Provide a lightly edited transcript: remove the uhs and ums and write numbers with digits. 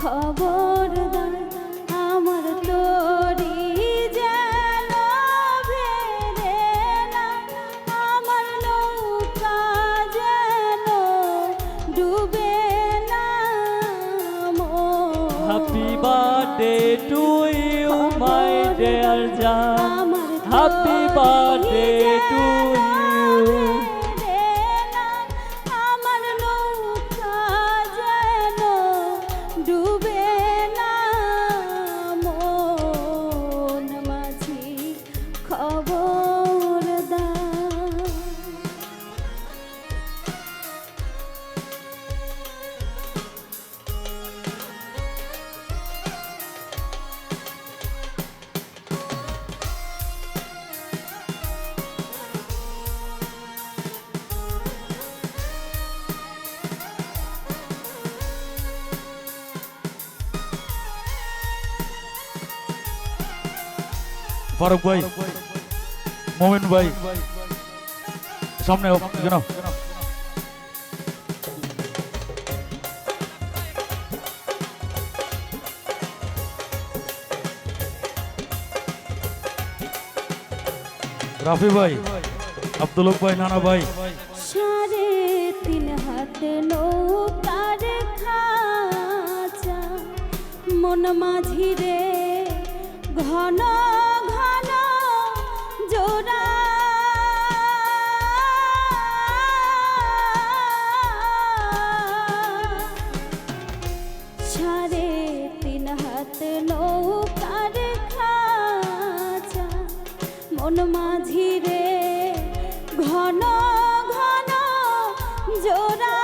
খবরদার আমার তোরি যেন ভেড়ে না, আমার নৌকা যেন ডুবে না মোর। Happy birthday to you my dear জান, হ্যাপি বার্থডে টু ইউ। আমার নৌকা যেন ডুবে না মন মাঝি খবরদার। ফারুক ভাই, মোমিন ভাই, সামনে কেন? রাফি ভাই, আব্দুল ভাই, নানা ভাই। 3.5 হাত নৌকার খাঁচা মন মাঝি রে ঘন ঘন জোড়া। সাড়ে 3 হাত নৌকার খাঁচা মন মাঝি রে ঘন ঘন জোড়া।